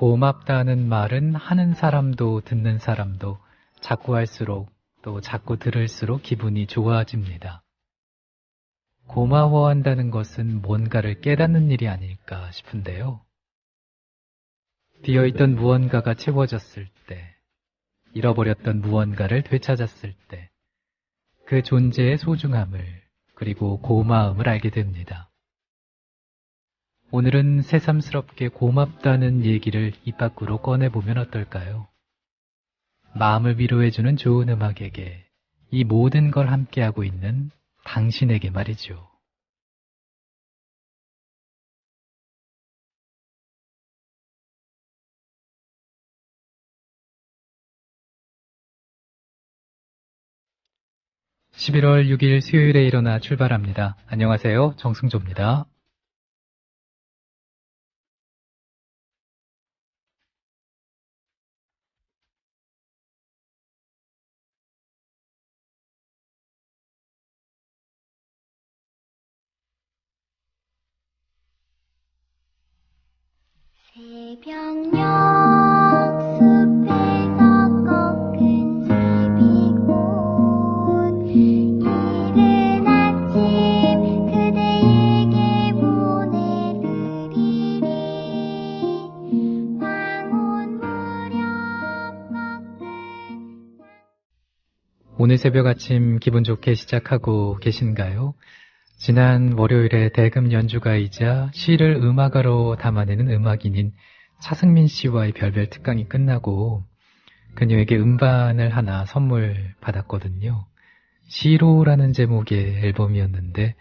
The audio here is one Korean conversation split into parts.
고맙다는 말은 하는 사람도 듣는 사람도 자꾸 할수록 또 자꾸 들을수록 기분이 좋아집니다. 고마워한다는 것은 뭔가를 깨닫는 일이 아닐까 싶은데요. 비어있던 무언가가 채워졌을 때, 잃어버렸던 무언가를 되찾았을 때, 그 존재의 소중함을 그리고 고마움을 알게 됩니다. 오늘은 새삼스럽게 고맙다는 얘기를 입 밖으로 꺼내보면 어떨까요? 마음을 위로해주는 좋은 음악에게 이 모든 걸 함께하고 있는 당신에게 말이죠. (11월 6일) 수요일에 일어나 출발합니다. 안녕하세요, 정승조입니다. 새벽녘 숲에서 꺾은 제비꽃 이른 아침 그대에게 보내드리리 황혼 무렵 꺾은 오늘 새벽 아침 기분 좋게 시작하고 계신가요? 지난 월요일에 대금 연주가이자 시를 음악으로 담아내는 음악인인 차승민 씨와의 별별 특강이 끝나고 그녀에게 음반을 하나 선물 받았거든요. 시로라는 제목의 앨범이었는데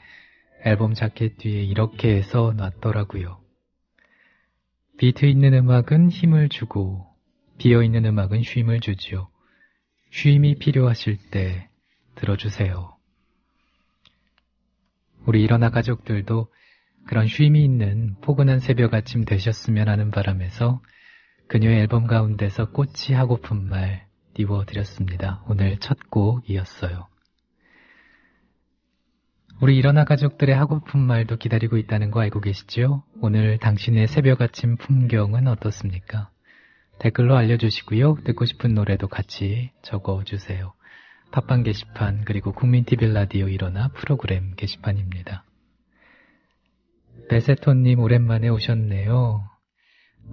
앨범 자켓 뒤에 이렇게 써놨더라고요. 비트 있는 음악은 힘을 주고 비어있는 음악은 쉼을 주지요. 쉼이 필요하실 때 들어주세요. 우리 일어나 가족들도 그런 쉼이 있는 포근한 새벽 아침 되셨으면 하는 바람에서 그녀의 앨범 가운데서 꽃이 하고픈 말 띄워드렸습니다. 오늘 첫 곡이었어요. 우리 일어나 가족들의 하고픈 말도 기다리고 있다는 거 알고 계시죠? 오늘 당신의 새벽 아침 풍경은 어떻습니까? 댓글로 알려주시고요. 듣고 싶은 노래도 같이 적어주세요. 팟빵 게시판 그리고 국민TV 라디오 일어나 프로그램 게시판입니다. 베세토님 오랜만에 오셨네요.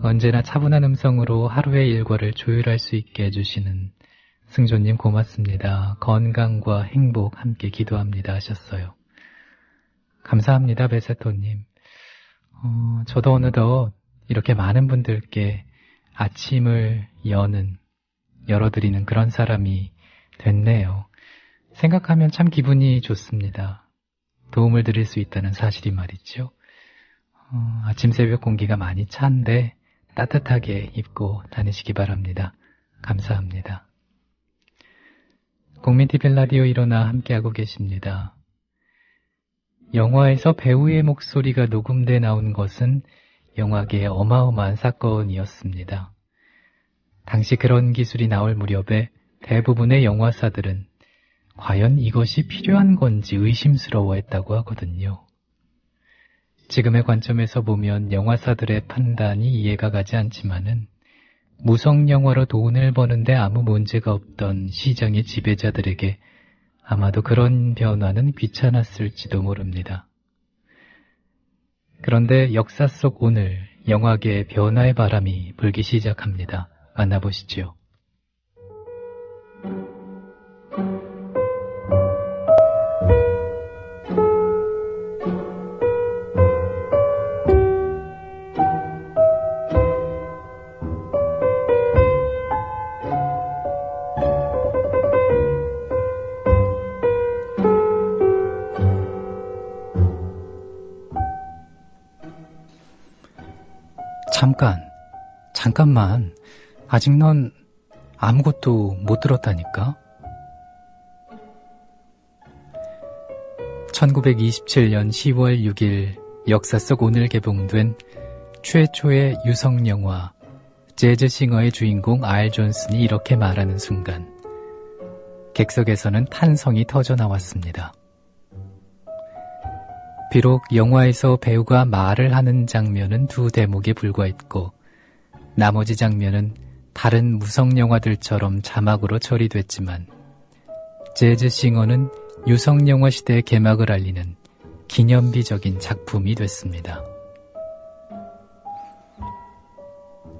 언제나 차분한 음성으로 하루의 일과를 조율할 수 있게 해주시는 승조님 고맙습니다. 건강과 행복 함께 기도합니다 하셨어요. 감사합니다 베세토님. 저도 어느덧 이렇게 많은 분들께 아침을 열어드리는 그런 사람이 됐네요. 생각하면 참 기분이 좋습니다. 도움을 드릴 수 있다는 사실이 말이죠. 아침 새벽 공기가 많이 찬데 따뜻하게 입고 다니시기 바랍니다. 감사합니다. 국민TV 라디오 일어나 함께하고 계십니다. 영화에서 배우의 목소리가 녹음돼 나온 것은 영화계의 어마어마한 사건이었습니다. 당시 그런 기술이 나올 무렵에 대부분의 영화사들은 과연 이것이 필요한 건지 의심스러워했다고 하거든요. 지금의 관점에서 보면 영화사들의 판단이 이해가 가지 않지만은 무성영화로 돈을 버는데 아무 문제가 없던 시장의 지배자들에게 아마도 그런 변화는 귀찮았을지도 모릅니다. 그런데 역사 속 오늘 영화계의 변화의 바람이 불기 시작합니다. 만나보시죠. 잠깐만. 아직 넌 아무것도 못 들었다니까? 1927년 10월 6일 역사 속 오늘 개봉된 최초의 유성영화 재즈싱어의 주인공 알 존슨이 이렇게 말하는 순간 객석에서는 탄성이 터져나왔습니다. 비록 영화에서 배우가 말을 하는 장면은 2대목에 불과했고 나머지 장면은 다른 무성영화들처럼 자막으로 처리됐지만 재즈싱어는 유성영화 시대의 개막을 알리는 기념비적인 작품이 됐습니다.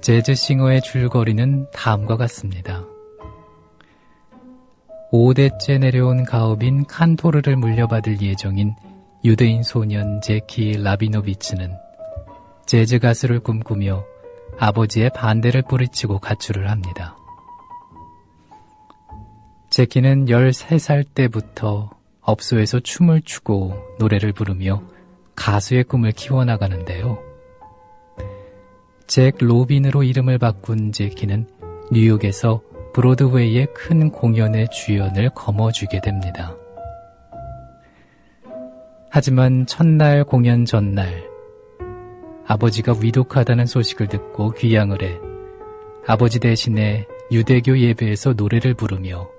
재즈싱어의 줄거리는 다음과 같습니다. 5대째 내려온 가업인 칸토르를 물려받을 예정인 유대인 소년 제키 라비노비츠는 재즈 가수를 꿈꾸며 아버지의 반대를 뿌리치고 가출을 합니다. 제키는 13살 때부터 업소에서 춤을 추고 노래를 부르며 가수의 꿈을 키워나가는데요. 잭 로빈으로 이름을 바꾼 제키는 뉴욕에서 브로드웨이의 큰 공연의 주연을 거머쥐게 됩니다. 하지만 첫날 공연 전날 아버지가 위독하다는 소식을 듣고 귀향을 해 아버지 대신에 유대교 예배에서 노래를 부르며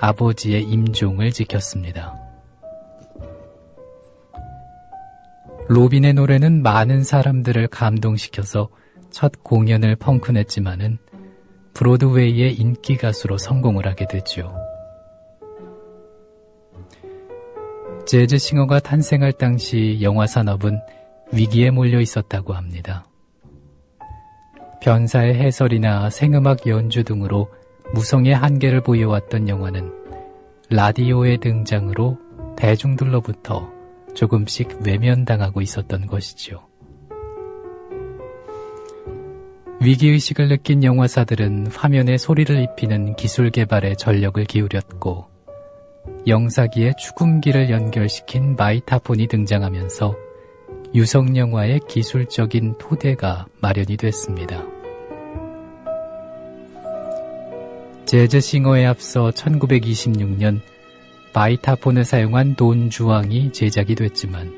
아버지의 임종을 지켰습니다. 로빈의 노래는 많은 사람들을 감동시켜서 첫 공연을 펑크냈지만은 브로드웨이의 인기 가수로 성공을 하게 되죠. 재즈 싱어가 탄생할 당시 영화 산업은 위기에 몰려 있었다고 합니다. 변사의 해설이나 생음악 연주 등으로 무성의 한계를 보여왔던 영화는 라디오의 등장으로 대중들로부터 조금씩 외면당하고 있었던 것이죠. 위기의식을 느낀 영화사들은 화면에 소리를 입히는 기술 개발에 전력을 기울였고 영사기에 축음기를 연결시킨 마이타폰이 등장하면서 유성영화의 기술적인 토대가 마련이 됐습니다. 재즈싱어에 앞서 1926년 마이타폰을 사용한 돈 주왕이 제작이 됐지만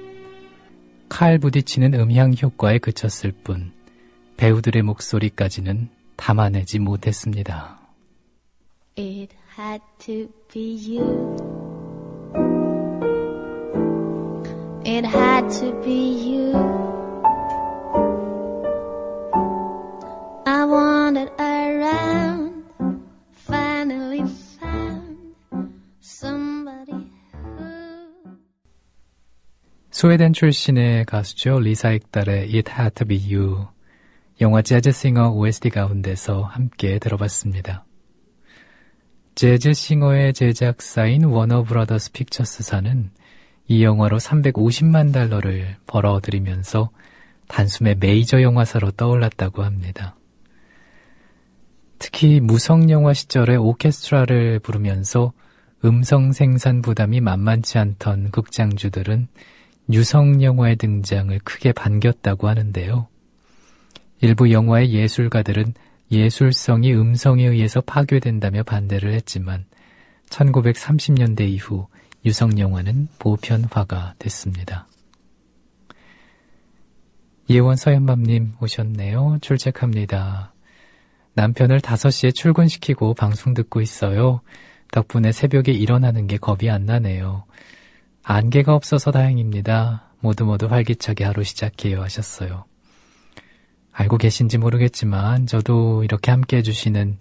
칼 부딪히는 음향 효과에 그쳤을 뿐 배우들의 목소리까지는 담아내지 못했습니다. It had to be you. It had to be you. I wandered around, finally found somebody who. 스웨덴 출신의 가수죠. 리사 엑달의 It Had to Be You. 영화 재즈싱어 OST 가운데서 함께 들어봤습니다. 재즈싱어의 제작사인 워너브라더스 픽처스사는 이 영화로 350만 달러를 벌어들이면서 단숨에 메이저 영화사로 떠올랐다고 합니다. 특히 무성영화 시절에 오케스트라를 부르면서 음성 생산 부담이 만만치 않던 극장주들은 유성영화의 등장을 크게 반겼다고 하는데요. 일부 영화의 예술가들은 예술성이 음성에 의해서 파괴된다며 반대를 했지만 1930년대 이후 유성영화는 보편화가 됐습니다. 예원 서현맘님 오셨네요. 출첵합니다. 남편을 5시에 출근시키고 방송 듣고 있어요. 덕분에 새벽에 일어나는 게 겁이 안 나네요. 안개가 없어서 다행입니다. 모두 활기차게 하루 시작해요 하셨어요. 알고 계신지 모르겠지만 저도 이렇게 함께 해주시는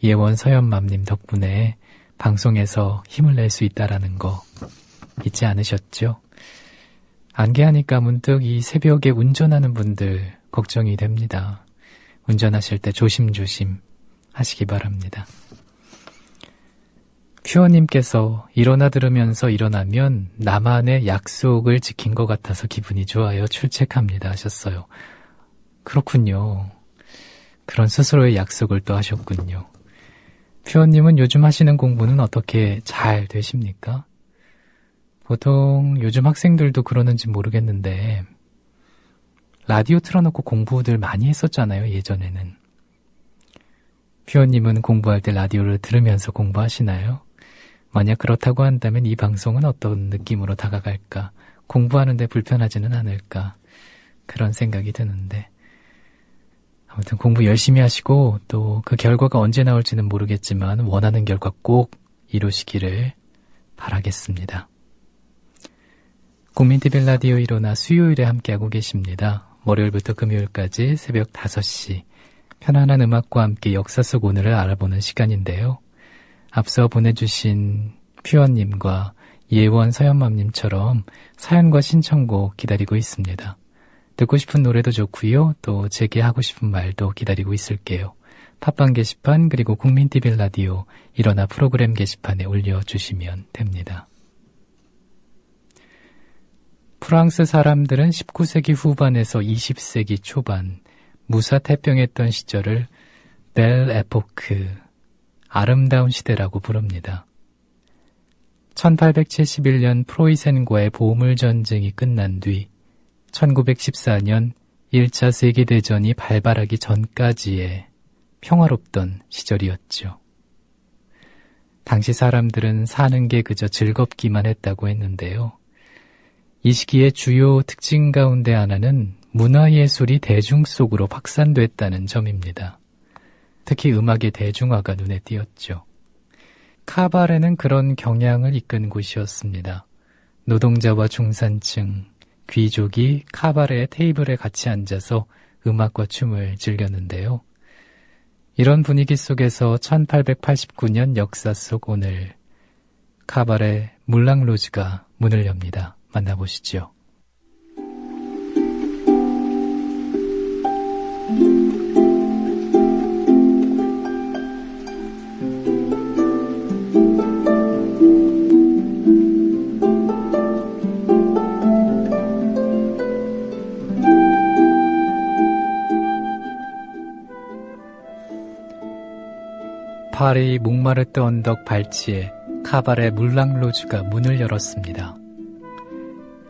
예원 서연맘님 덕분에 방송에서 힘을 낼 수 있다라는 거 잊지 않으셨죠? 안개하니까 문득 이 새벽에 운전하는 분들 걱정이 됩니다. 운전하실 때 조심조심 하시기 바랍니다. 퓨어님께서 일어나 들으면서 일어나면 나만의 약속을 지킨 것 같아서 기분이 좋아요. 출첵합니다 하셨어요. 그렇군요. 그런 스스로의 약속을 또 하셨군요. 퓨어님은 요즘 하시는 공부는 어떻게 잘 되십니까? 보통 요즘 학생들도 그러는지 모르겠는데 라디오 틀어놓고 공부들 많이 했었잖아요, 예전에는. 퓨어님은 공부할 때 라디오를 들으면서 공부하시나요? 만약 그렇다고 한다면 이 방송은 어떤 느낌으로 다가갈까? 공부하는데 불편하지는 않을까? 그런 생각이 드는데 아무튼 공부 열심히 하시고 또 그 결과가 언제 나올지는 모르겠지만 원하는 결과 꼭 이루시기를 바라겠습니다. 국민TV 라디오 1호나 수요일에 함께하고 계십니다. 월요일부터 금요일까지 새벽 5시 편안한 음악과 함께 역사 속 오늘을 알아보는 시간인데요. 앞서 보내주신 퓨어님과 예원 서연맘님처럼 사연과 신청곡 기다리고 있습니다. 듣고 싶은 노래도 좋고요. 또 제게 하고 싶은 말도 기다리고 있을게요. 팟빵 게시판 그리고 국민TV 라디오 일어나 프로그램 게시판에 올려주시면 됩니다. 프랑스 사람들은 19세기 후반에서 20세기 초반 무사태평했던 시절을 벨 에포크, 아름다운 시대라고 부릅니다. 1871년 프로이센과의 보물전쟁이 끝난 뒤 1914년 1차 세계대전이 발발하기 전까지의 평화롭던 시절이었죠. 당시 사람들은 사는 게 그저 즐겁기만 했다고 했는데요. 이 시기의 주요 특징 가운데 하나는 문화예술이 대중 속으로 확산됐다는 점입니다. 특히 음악의 대중화가 눈에 띄었죠. 카바레는 그런 경향을 이끈 곳이었습니다. 노동자와 중산층, 귀족이 카바레의 테이블에 같이 앉아서 음악과 춤을 즐겼는데요. 이런 분위기 속에서 1889년 역사 속 오늘 카바레 물랑루즈가 문을 엽니다. 만나보시죠. 파리 몽마르트 언덕 발치에 카바레 물랑루즈가 문을 열었습니다.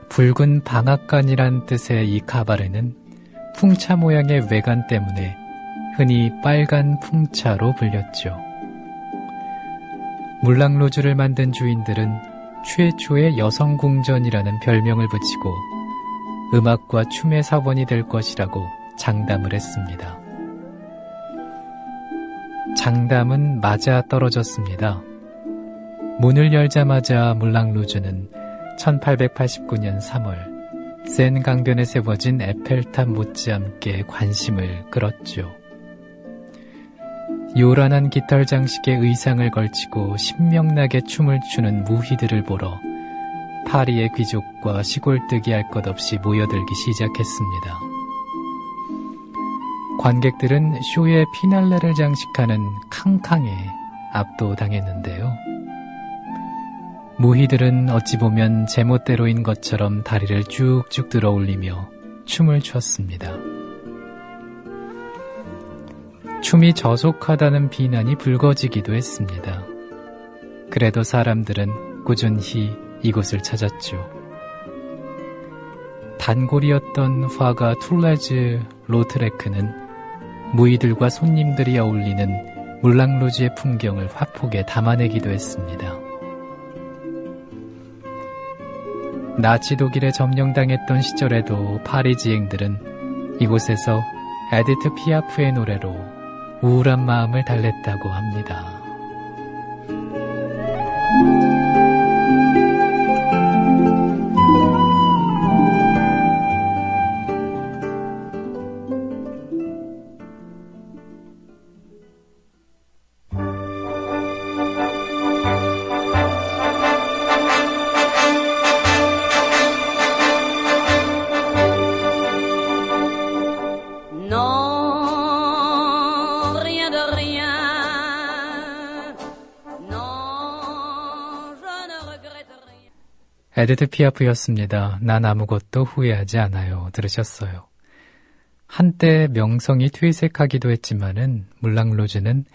붉은 방앗간이란 뜻의 이 카바레는 풍차 모양의 외관 때문에 흔히 빨간 풍차로 불렸죠. 물랑루즈를 만든 주인들은 최초의 여성궁전이라는 별명을 붙이고 음악과 춤의 사원이 될 것이라고 장담을 했습니다. 장담은 맞아 떨어졌습니다. 문을 열자마자 물랑루즈는 1889년 3월 센 강변에 세워진 에펠탑 못지않게 관심을 끌었죠. 요란한 깃털 장식의 의상을 걸치고 신명나게 춤을 추는 무희들을 보러 파리의 귀족과 시골뜨기 할 것 없이 모여들기 시작했습니다. 관객들은 쇼의 피날레를 장식하는 캉캉에 압도당했는데요. 무희들은 어찌 보면 제멋대로인 것처럼 다리를 쭉쭉 들어 올리며 춤을 췄습니다. 춤이 저속하다는 비난이 불거지기도 했습니다. 그래도 사람들은 꾸준히 이곳을 찾았죠. 단골이었던 화가 툴레즈 로트레크는 무희들과 손님들이 어울리는 물랑루즈의 풍경을 화폭에 담아내기도 했습니다. 나치 독일에 점령당했던 시절에도 파리지행들은 이곳에서 에디트 피아프의 노래로 우울한 마음을 달랬다고 합니다. 에디트 피아프였습니다. 난 아무것도 후회하지 않아요. 들으셨어요. 한때 명성이 퇴색하기도 했지만은 물랑루즈는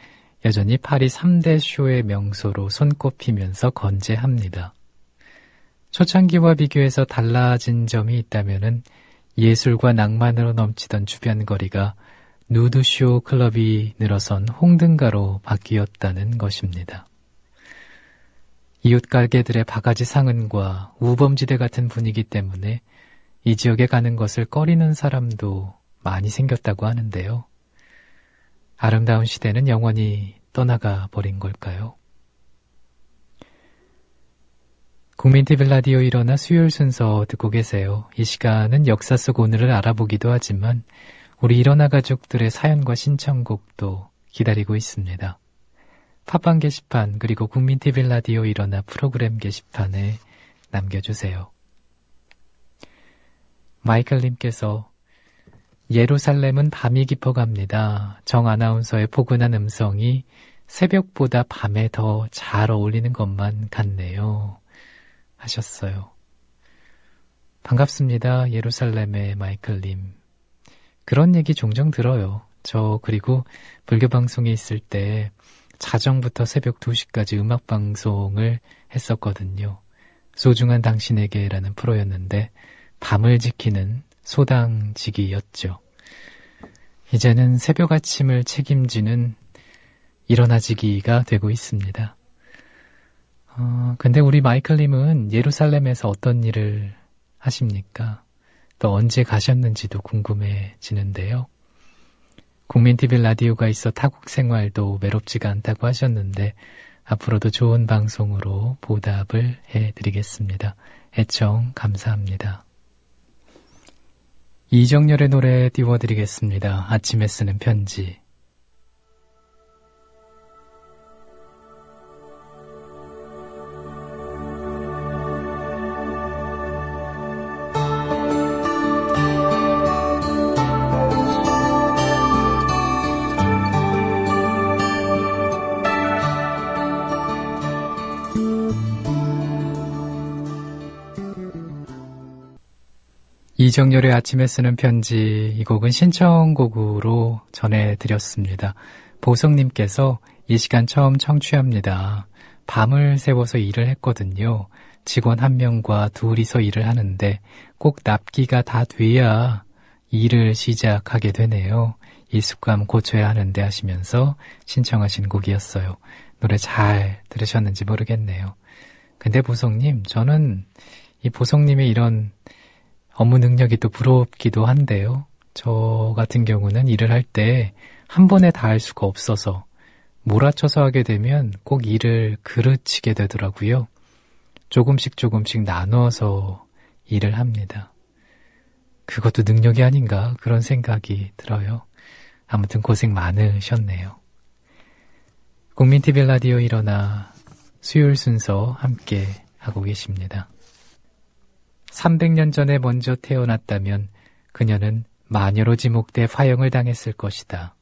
여전히 파리 3대 쇼의 명소로 손꼽히면서 건재합니다. 초창기와 비교해서 달라진 점이 있다면은 예술과 낭만으로 넘치던 주변 거리가 누드쇼 클럽이 늘어선 홍등가로 바뀌었다는 것입니다. 이웃 가게들의 바가지 상흔과 우범지대 같은 분위기 때문에 이 지역에 가는 것을 꺼리는 사람도 많이 생겼다고 하는데요. 아름다운 시대는 영원히 떠나가 버린 걸까요? 국민TV 라디오 일어나 수요일 순서 듣고 계세요. 이 시간은 역사 속 오늘을 알아보기도 하지만 우리 일어나 가족들의 사연과 신청곡도 기다리고 있습니다. 팟빵 게시판 그리고 국민TV 라디오 일어나 프로그램 게시판에 남겨주세요. 마이클님께서 예루살렘은 밤이 깊어갑니다. 정 아나운서의 포근한 음성이 새벽보다 밤에 더 잘 어울리는 것만 같네요. 하셨어요. 반갑습니다. 예루살렘의 마이클님. 그런 얘기 종종 들어요. 저 그리고 불교 방송에 있을 때 자정부터 새벽 2시까지 음악방송을 했었거든요. 소중한 당신에게라는 프로였는데 밤을 지키는 소당직이었죠. 이제는 새벽 아침을 책임지는 일어나지기가 되고 있습니다. 근데 우리 마이클님은 예루살렘에서 어떤 일을 하십니까? 또 언제 가셨는지도 궁금해지는데요. 국민TV 라디오가 있어 타국 생활도 외롭지가 않다고 하셨는데 앞으로도 좋은 방송으로 보답을 해드리겠습니다. 애청 감사합니다. 이정열의 노래 띄워드리겠습니다. 아침에 쓰는 편지. 이정열의 아침에 쓰는 편지, 이 곡은 신청곡으로 전해드렸습니다. 보성님께서 이 시간 처음 청취합니다. 밤을 새워서 일을 했거든요. 직원 1명과 둘이서 일을 하는데 꼭 납기가 다 돼야 일을 시작하게 되네요. 이 습관 고쳐야 하는데 하시면서 신청하신 곡이었어요. 노래 잘 들으셨는지 모르겠네요. 근데 보성님, 저는 이 보성님의 이런 업무 능력이 또 부럽기도 한데요. 저 같은 경우는 일을 할 때 한 번에 다 할 수가 없어서 몰아쳐서 하게 되면 꼭 일을 그르치게 되더라고요. 조금씩 나눠서 일을 합니다. 그것도 능력이 아닌가 그런 생각이 들어요. 아무튼 고생 많으셨네요. 국민TV 라디오 일어나 수요일 순서 함께 하고 계십니다. 300년 전에 먼저 태어났다면 그녀는 마녀로 지목돼 화형을 당했을 것이다.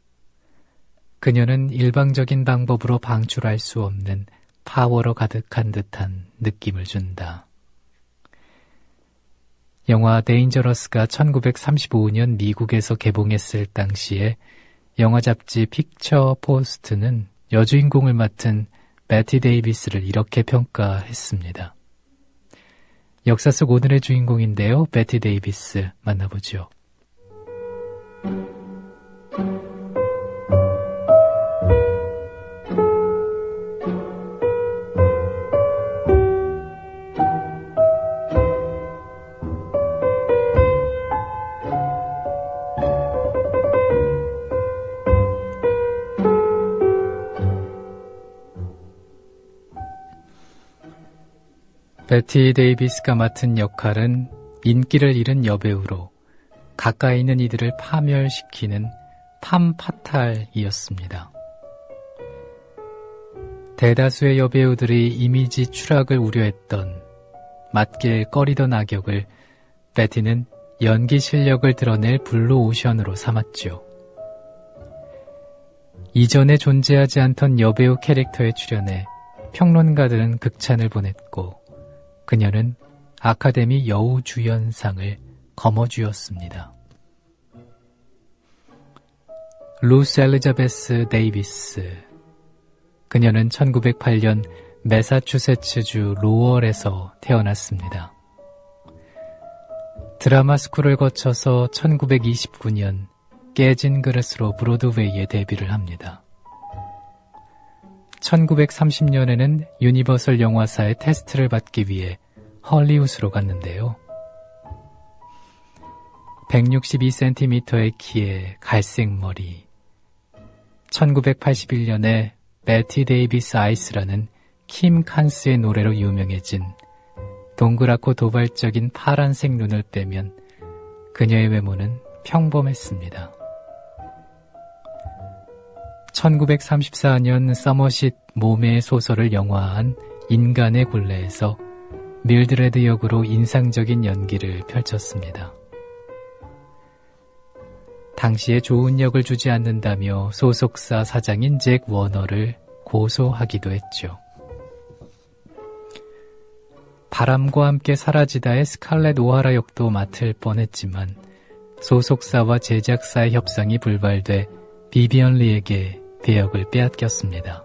그녀는 일방적인 방법으로 방출할 수 없는 파워로 가득한 듯한 느낌을 준다. 영화 데인저러스가 1935년 미국에서 개봉했을 당시에 영화 잡지 픽처 포스트는 여주인공을 맡은 베티 데이비스를 이렇게 평가했습니다. 역사 속 오늘의 주인공인데요. 베티 데이비스 만나보죠. 베티 데이비스가 맡은 역할은 인기를 잃은 여배우로 가까이 있는 이들을 파멸시키는 팜파탈이었습니다. 대다수의 여배우들이 이미지 추락을 우려했던 맞길 꺼리던 악역을 베티는 연기 실력을 드러낼 블루오션으로 삼았죠. 이전에 존재하지 않던 여배우 캐릭터에 출연해 평론가들은 극찬을 보냈고 그녀는 아카데미 여우주연상을 거머쥐었습니다. 루스 엘리자베스 데이비스. 그녀는 1908년 매사추세츠주 로월에서 태어났습니다. 드라마 스쿨을 거쳐서 1929년 깨진 그릇으로 브로드웨이에 데뷔를 합니다. 1930년에는 유니버설 영화사의 테스트를 받기 위해 헐리우드로 갔는데요. 162cm의 키에 갈색 머리. 1981년에 베티 데이비스 아이스라는 킴 칸스의 노래로 유명해진 동그랗고 도발적인 파란색 눈을 빼면 그녀의 외모는 평범했습니다. 1934년 서머싯 몸의 소설을 영화한 인간의 굴레에서 밀드레드 역으로 인상적인 연기를 펼쳤습니다. 당시에 좋은 역을 주지 않는다며 소속사 사장인 잭 워너를 고소하기도 했죠. 바람과 함께 사라지다의 스칼렛 오하라 역도 맡을 뻔했지만 소속사와 제작사의 협상이 불발돼 비비언 리에게 배역을 빼앗겼습니다.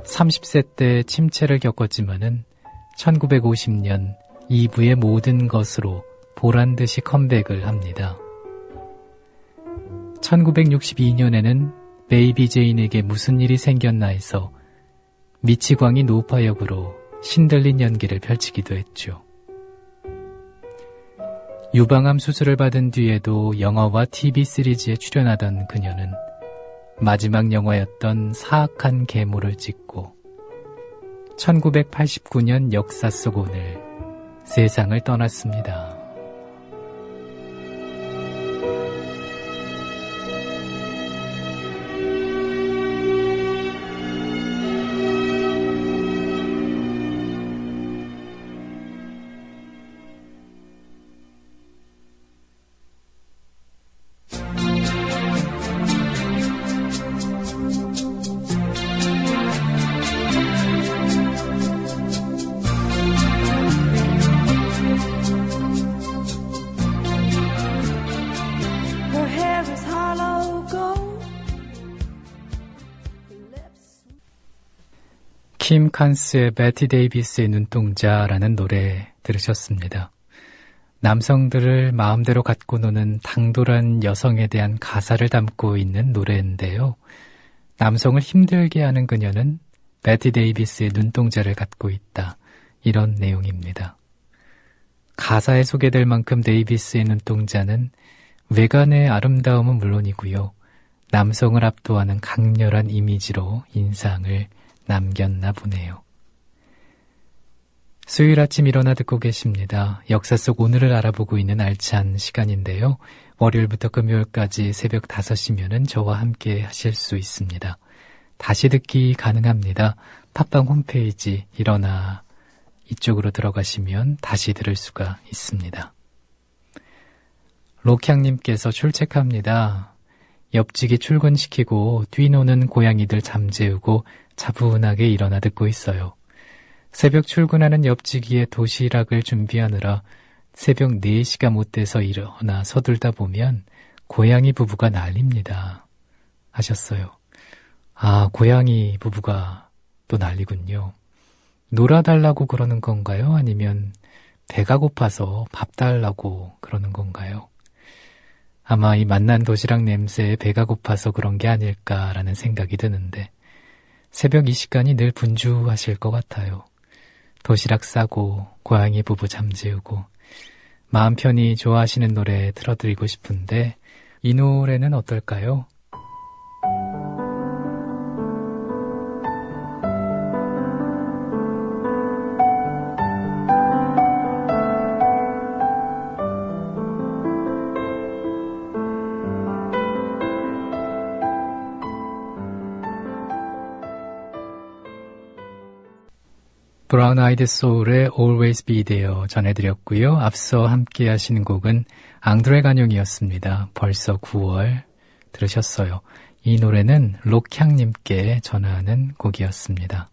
30세 때 침체를 겪었지만은 1950년 2부의 모든 것으로 보란듯이 컴백을 합니다. 1962년에는 베이비 제인에게 무슨 일이 생겼나에서 미치광이 노파 역으로 신들린 연기를 펼치기도 했죠. 유방암 수술을 받은 뒤에도 영화와 TV 시리즈에 출연하던 그녀는 마지막 영화였던 사악한 계모를 찍고 1989년 역사 속 오늘 세상을 떠났습니다. 킴 칸스의 베티 데이비스의 눈동자라는 노래 들으셨습니다. 남성들을 마음대로 갖고 노는 당돌한 여성에 대한 가사를 담고 있는 노래인데요. 남성을 힘들게 하는 그녀는 베티 데이비스의 눈동자를 갖고 있다. 이런 내용입니다. 가사에 소개될 만큼 데이비스의 눈동자는 외관의 아름다움은 물론이고요. 남성을 압도하는 강렬한 이미지로 인상을 남겼나 보네요. 수요일 아침 일어나 듣고 계십니다. 역사 속 오늘을 알아보고 있는 알찬 시간인데요. 월요일부터 금요일까지 새벽 5시면은 저와 함께 하실 수 있습니다. 다시 듣기 가능합니다. 팟빵 홈페이지 일어나 이쪽으로 들어가시면 다시 들을 수가 있습니다. 록향님께서 출첵합니다. 옆집이 출근시키고 뛰노는 고양이들 잠재우고 차분하게 일어나 듣고 있어요. 새벽 출근하는 옆지기에 도시락을 준비하느라 새벽 4시가 못 돼서 일어나 서둘다 보면 고양이 부부가 난립니다. 하셨어요. 아, 고양이 부부가 또 난리군요. 놀아달라고 그러는 건가요? 아니면 배가 고파서 밥 달라고 그러는 건가요? 아마 이 맛난 도시락 냄새에 배가 고파서 그런 게 아닐까라는 생각이 드는데 새벽 이 시간이 늘 분주하실 것 같아요. 도시락 싸고 고양이 부부 잠재우고 마음 편히 좋아하시는 노래 틀어드리고 싶은데 이 노래는 어떨까요? 브라운 아이드 소울의 Always Be There 전해드렸고요. 앞서 함께 하시는 곡은 앙드레 간용이었습니다. 벌써 9월 들으셨어요. 이 노래는 록향님께 전하는 곡이었습니다.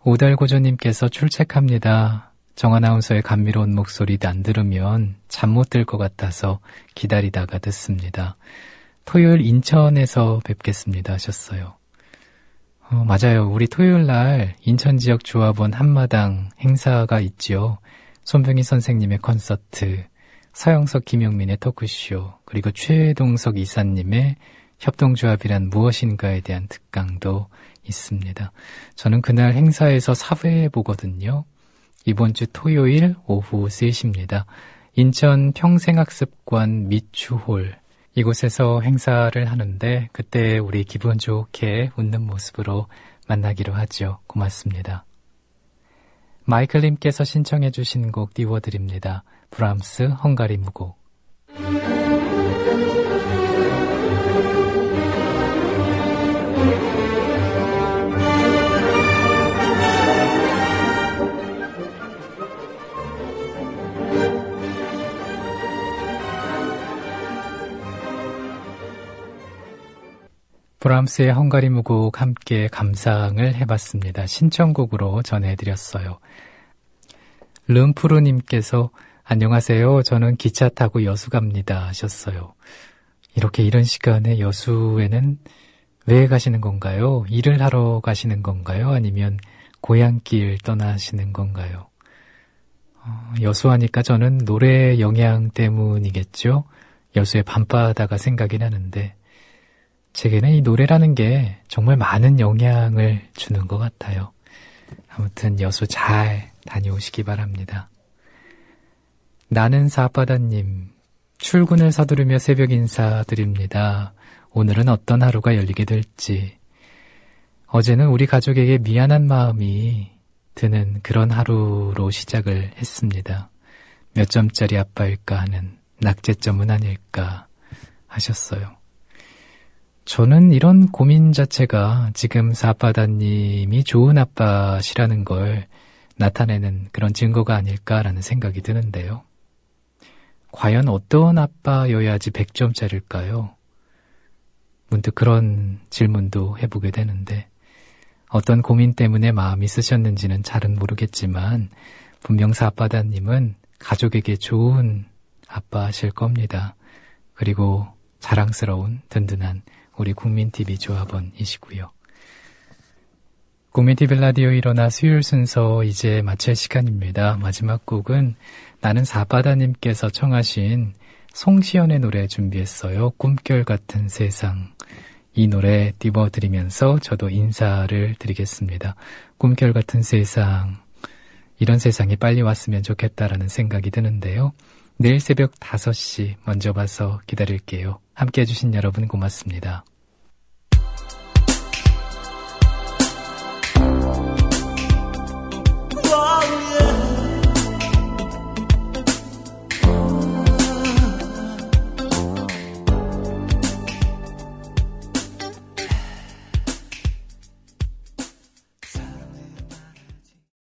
오달고조님께서 출첵합니다. 정아나운서의 감미로운 목소리 안 들으면 잠 못 들 것 같아서 기다리다가 듣습니다. 토요일 인천에서 뵙겠습니다 하셨어요. 맞아요. 우리 토요일 날 인천 지역 조합원 한마당 행사가 있죠. 손병희 선생님의 콘서트, 서영석 김용민의 토크쇼, 그리고 최동석 이사님의 협동조합이란 무엇인가에 대한 특강도 있습니다. 저는 그날 행사에서 사회 보거든요. 이번 주 토요일 오후 3시입니다. 인천 평생학습관 미추홀 이곳에서 행사를 하는데 그때 우리 기분 좋게 웃는 모습으로 만나기로 하죠. 고맙습니다. 마이클님께서 신청해 주신 곡 띄워드립니다. 브람스 헝가리 무곡. 브람스의 헝가리 무곡 함께 감상을 해봤습니다. 신청곡으로 전해드렸어요. 름프루님께서 안녕하세요. 저는 기차 타고 여수 갑니다 하셨어요. 이렇게 이런 시간에 여수에는 왜 가시는 건가요? 일을 하러 가시는 건가요? 아니면 고향길 떠나시는 건가요? 여수 하니까 저는 노래 영향 때문이겠죠? 여수의 밤바다가 생각이 나는데 제게는 이 노래라는 게 정말 많은 영향을 주는 것 같아요. 아무튼 여수 잘 다녀오시기 바랍니다. 나는 사바다님, 출근을 서두르며 새벽 인사드립니다. 오늘은 어떤 하루가 열리게 될지. 어제는 우리 가족에게 미안한 마음이 드는 그런 하루로 시작을 했습니다. 몇 점짜리 아빠일까 하는 낙제점은 아닐까 하셨어요. 저는 이런 고민 자체가 지금 사바다님이 좋은 아빠시라는 걸 나타내는 그런 증거가 아닐까라는 생각이 드는데요. 과연 어떤 아빠여야지 100점짜리일까요? 문득 그런 질문도 해보게 되는데 어떤 고민 때문에 마음이 쓰셨는지는 잘은 모르겠지만 분명 사바다님은 가족에게 좋은 아빠실 겁니다. 그리고 자랑스러운 든든한 우리 국민TV 조합원이시고요. 국민TV 라디오 일어나 수요일 순서 이제 마칠 시간입니다. 마지막 곡은 나는 사바다님께서 청하신 송시연의 노래 준비했어요. 꿈결 같은 세상. 이 노래 띄워드리면서 저도 인사를 드리겠습니다. 꿈결 같은 세상. 이런 세상이 빨리 왔으면 좋겠다라는 생각이 드는데요. 내일 새벽 5시 먼저 봐서 기다릴게요. 함께 해주신 여러분 고맙습니다.